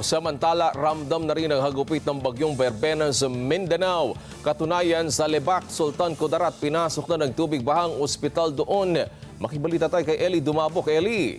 Samantala, ramdam na rin ang hagupit ng bagyong Berbena sa Mindanao. Katunayan, sa Lebac, Sultan Kudarat, pinasok na ng tubig bahang ospital doon. Makibalita tayo kay Eli Dumabok. Eli.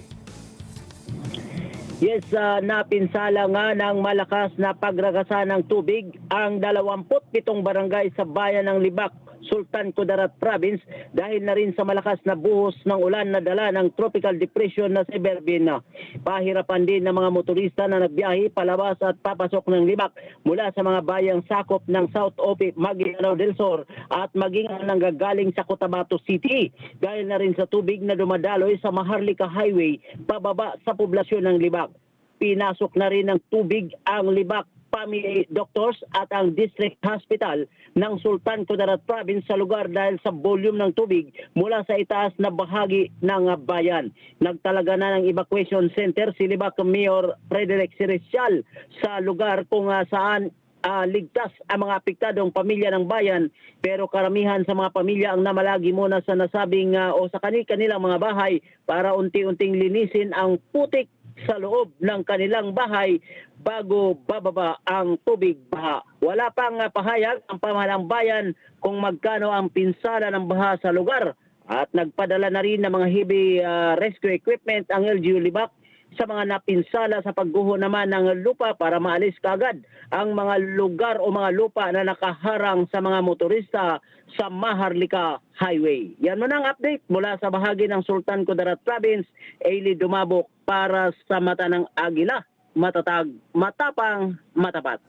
Yes, napinsala nga ng malakas na pagragasa ng tubig ang 27 barangay sa bayan ng Lebac, Sultan Kudarat Province dahil na rin sa malakas na buhos ng ulan na dala ng tropical depression na si Berbena. Pahirapan din ng mga motorista na nagbiyahe palabas at papasok ng Lebac mula sa mga bayang sakop ng South Opi, Maguindanao del Sur at maging ang nanggagaling sa Cotabato City dahil na rin sa tubig na dumadaloy sa Maharlika Highway pababa sa poblasyon ng Lebac. Pinasok na rin ng tubig ang Lebac Family Doctors at ang District Hospital ng Sultan Kudarat Province sa lugar dahil sa volume ng tubig mula sa itaas na bahagi ng bayan. Nagtalaga na ng evacuation center si Lebac Mayor Frederick Siricial sa lugar kung saan ligtas ang mga apektadong pamilya ng bayan, pero karamihan sa mga pamilya ang namalagi muna sa nasabing o sa kanilang mga bahay para unti-unting linisin ang putik sa loob ng kanilang bahay bago bababa ang tubig baha. Wala pang pahayag ang pamahalang bayan kung magkano ang pinsala ng baha sa lugar at nagpadala na rin ng mga heavy rescue equipment ang LGU Lebac sa mga napinsala sa pagguho naman ng lupa para maalis kaagad ang mga lugar o mga lupa na nakaharang sa mga motorista sa Maharlika Highway. Yan man ang update mula sa bahagi ng Sultan Kudarat Province. Eli Dumabok para sa Mata ng Agila. Matatag, matapang, matapat.